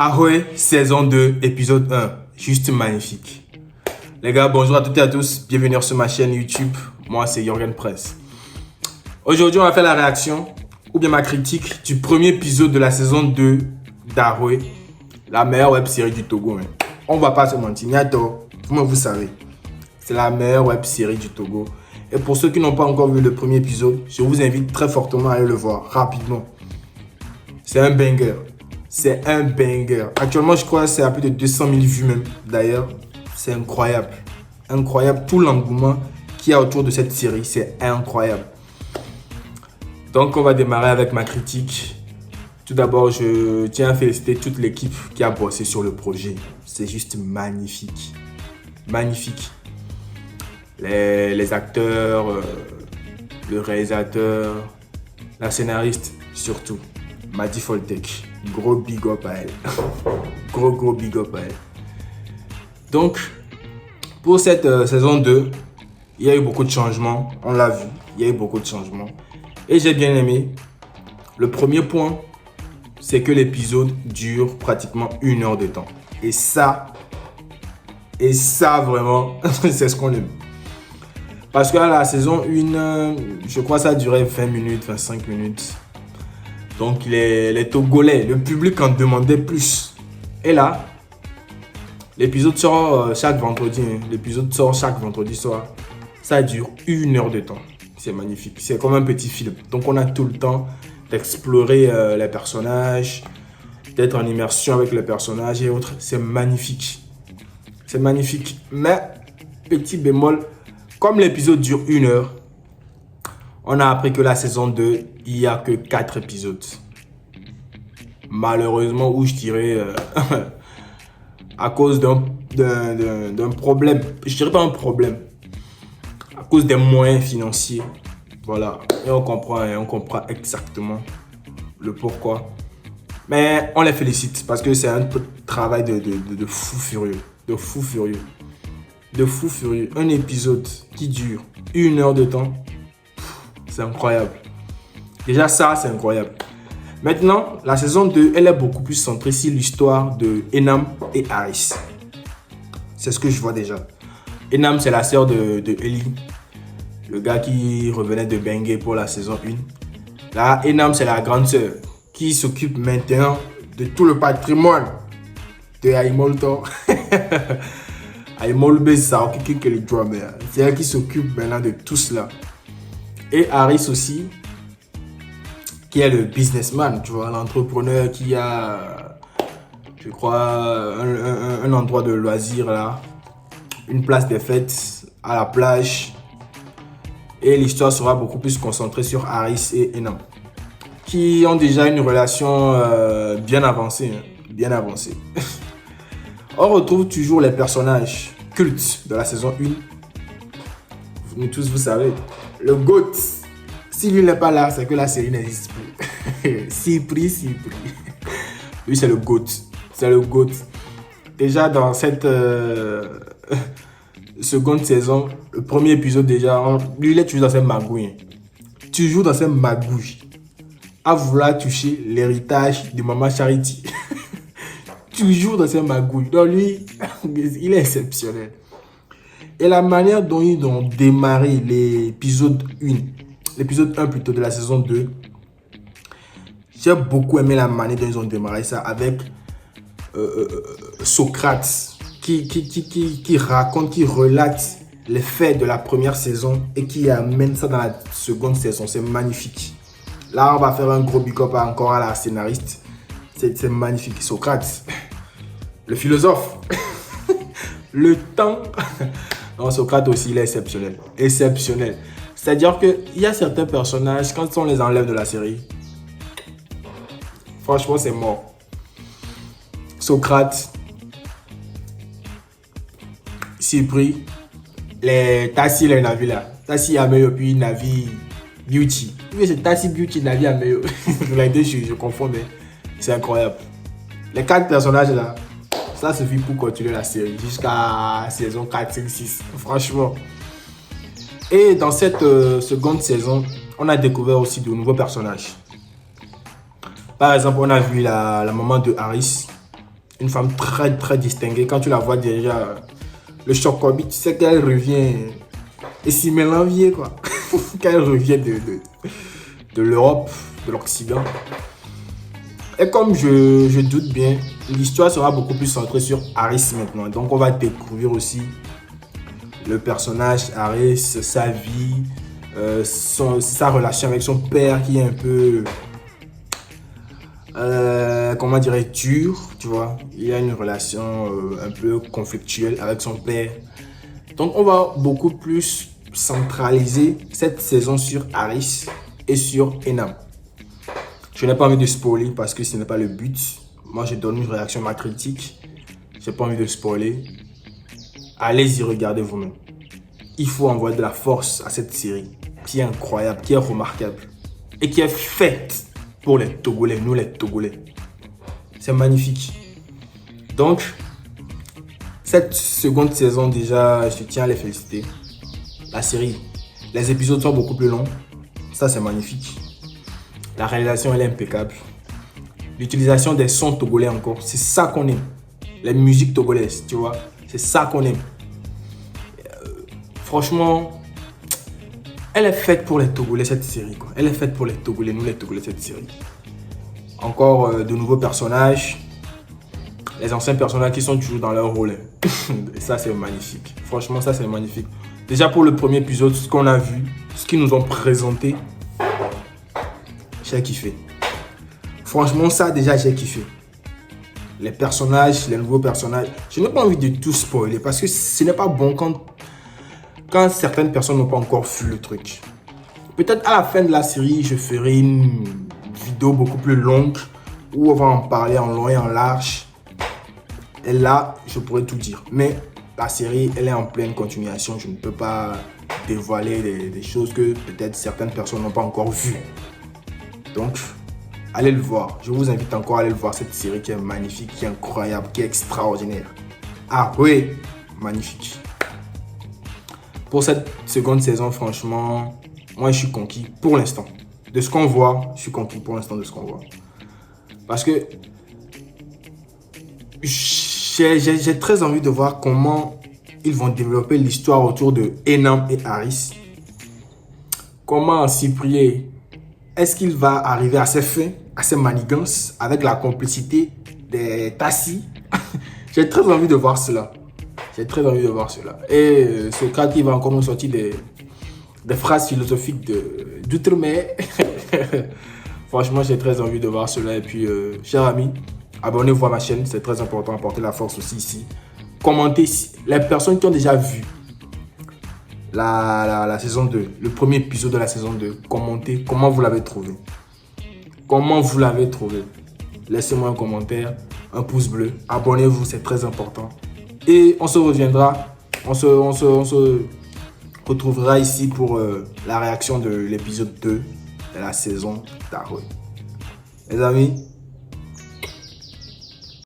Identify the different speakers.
Speaker 1: Ahoy, saison 2, épisode 1. Juste magnifique. Les gars, bonjour à toutes et à tous. Bienvenue sur ma chaîne YouTube. Moi, c'est Jorgen Press. Aujourd'hui, on va faire la réaction, ou bien ma critique, du premier épisode de la saison 2 d'Ahoy, la meilleure web série du Togo. Hein. On va pas se mentir. Niato, comment vous savez, c'est la meilleure web série du Togo. Et pour ceux qui n'ont pas encore vu le premier épisode, je vous invite très fortement à aller le voir rapidement. C'est un banger. C'est un banger. Actuellement, je crois que c'est à plus de 200 000 vues même. D'ailleurs, c'est incroyable. Incroyable. Tout l'engouement qu'il y a autour de cette série, c'est incroyable. Donc, on va démarrer avec ma critique. Tout d'abord, je tiens à féliciter toute l'équipe qui a bossé sur le projet. C'est juste magnifique. Magnifique. Les acteurs, le réalisateur, la scénariste, surtout. Madi Foltek. Gros big up à elle. Gros big up à elle. Donc, pour cette saison 2, il y a eu beaucoup de changements. On l'a vu, il y a eu beaucoup de changements. Et j'ai bien aimé. Le premier point, c'est que l'épisode dure pratiquement 1 heure de temps. Et ça vraiment, c'est ce qu'on aime. Parce que la saison 1, je crois que ça durait 20 minutes, 25 minutes. Donc les Togolais, le public en demandait plus. Et là, l'épisode sort chaque vendredi. Hein. L'épisode sort chaque vendredi soir. Ça dure 1 heure de temps. C'est magnifique. C'est comme un petit film. Donc on a tout le temps d'explorer les personnages, d'être en immersion avec les personnages et autres. C'est magnifique. C'est magnifique. Mais, petit bémol, comme l'épisode dure 1 heure, on a appris que la saison 2, il n'y a que 4 épisodes. Malheureusement, ou je dirais à cause d'un problème. Je dirais pas un problème. À cause des moyens financiers. Voilà. Et on comprend exactement le pourquoi. Mais on les félicite parce que c'est un travail de fou furieux. De fou furieux. De fou furieux. Un épisode qui dure 1 heure de temps. C'est incroyable. Déjà ça, c'est incroyable. Maintenant, la saison 2, elle est beaucoup plus centrée sur l'histoire de Enam et Aris. C'est ce que je vois déjà. Enam, c'est la sœur de Eli, le gars qui revenait de Bengue pour la saison 1. Là, Enam, c'est la grande sœur qui s'occupe maintenant de tout le patrimoine de Aimolto. Aimolbe, ça, c'est elle qui s'occupe maintenant de tout cela. Et Aris aussi, qui est le businessman, tu vois, l'entrepreneur qui a, je crois, un endroit de loisirs là, une place des fêtes à la plage. Et l'histoire sera beaucoup plus concentrée sur Aris et Enam, qui ont déjà une relation bien avancée. Hein, bien avancée. On retrouve toujours les personnages cultes de la saison 1. Nous tous, vous savez. Le GOAT, si lui n'est pas là, c'est que la série n'existe plus. Cypri. Lui, c'est le GOAT. C'est le GOAT. Déjà, dans cette seconde saison, le premier épisode, déjà, lui, il est toujours dans ses magouilles. Toujours dans ses magouilles. À vouloir toucher l'héritage de Maman Charity. Toujours dans ses magouilles. Donc, lui, il est exceptionnel. Et la manière dont ils ont démarré l'épisode 1 plutôt de la saison 2, j'ai beaucoup aimé la manière dont ils ont démarré ça avec Socrate qui raconte, qui relate les faits de la première saison et qui amène ça dans la seconde saison. C'est magnifique. Là, on va faire un gros big up encore à la scénariste. C'est magnifique. Socrate, le philosophe, le temps. Non, Socrate aussi, il est exceptionnel. Exceptionnel. C'est-à-dire qu'il y a certains personnages, quand on les enlève de la série, franchement, c'est mort. Socrate, Cypri, les Tassi, les Navi là. Tassi Ameyo, puis Navi Beauty. Oui, c'est Tassi Beauty, Navi Ameyo. Les deux, je confonds, mais c'est incroyable. Les 4 personnages là, ça suffit pour continuer la série jusqu'à saison 4, 5, 6. Franchement. Et dans cette seconde saison, on a découvert aussi de nouveaux personnages. Par exemple, on a vu la maman de Aris, une femme très très distinguée. Quand tu la vois déjà, le chocobi, tu sais qu'elle revient et s'y met l'envier quoi. Qu'elle revient de l'Europe, de l'Occident. Et comme je doute bien, l'histoire sera beaucoup plus centrée sur Harris maintenant. Donc on va découvrir aussi le personnage Harris, sa vie, sa relation avec son père qui est un peu, comment dirais-je, dur, tu vois. Il y a une relation un peu conflictuelle avec son père. Donc on va beaucoup plus centraliser cette saison sur Harris et sur Enam. Je n'ai pas envie de spoiler parce que ce n'est pas le but. Moi, je donne une réaction, ma critique. Je n'ai pas envie de spoiler. Allez-y, regardez vous-même. Il faut envoyer de la force à cette série qui est incroyable, qui est remarquable et qui est faite pour les Togolais, nous les Togolais. C'est magnifique. Donc, cette seconde saison, déjà, je tiens à les féliciter. La série, les épisodes sont beaucoup plus longs. Ça, c'est magnifique. La réalisation, elle est impeccable. L'utilisation des sons togolais encore, c'est ça qu'on aime. Les musiques togolaises, tu vois, c'est ça qu'on aime. Franchement, elle est faite pour les Togolais, cette série, quoi. Elle est faite pour les Togolais, nous les Togolais, cette série. Encore de nouveaux personnages. Les anciens personnages qui sont toujours dans leur rôle. Et ça, c'est magnifique. Franchement, ça, c'est magnifique. Déjà, pour le premier épisode, ce qu'on a vu, ce qu'ils nous ont présenté, j'ai kiffé. Franchement, ça, déjà, j'ai kiffé. Les personnages, les nouveaux personnages. Je n'ai pas envie de tout spoiler parce que ce n'est pas bon quand certaines personnes n'ont pas encore vu le truc. Peut-être à la fin de la série, je ferai une vidéo beaucoup plus longue où on va en parler en long et en large. Et là, je pourrais tout dire. Mais la série, elle est en pleine continuation. Je ne peux pas dévoiler des choses que peut-être certaines personnes n'ont pas encore vues. Donc, allez le voir. Je vous invite encore à aller le voir, cette série qui est magnifique, qui est incroyable, qui est extraordinaire. Ah oui, magnifique. Pour cette seconde saison, franchement, moi je suis conquis pour l'instant. De ce qu'on voit, je suis conquis pour l'instant de ce qu'on voit. Parce que j'ai très envie de voir comment ils vont développer l'histoire autour de Enam et Harris. Comment Cyprien, est-ce qu'il va arriver à ses fins, à ses manigances, avec la complicité des Tassi? J'ai très envie de voir cela. J'ai très envie de voir cela. Et Socrate, il va encore nous sortir des phrases philosophiques d'outre-mer. Franchement, j'ai très envie de voir cela. Et puis, chers amis, abonnez-vous à ma chaîne. C'est très important, apporter la force aussi ici. Commentez les personnes qui ont déjà vu la saison 2, le premier épisode de la saison 2. Commentez comment vous l'avez trouvé. Comment vous l'avez trouvé. Laissez-moi un commentaire, un pouce bleu. Abonnez-vous, c'est très important. Et on se reviendra, on se retrouvera ici pour la réaction de l'épisode 2 de la saison d'Aroy. Les amis,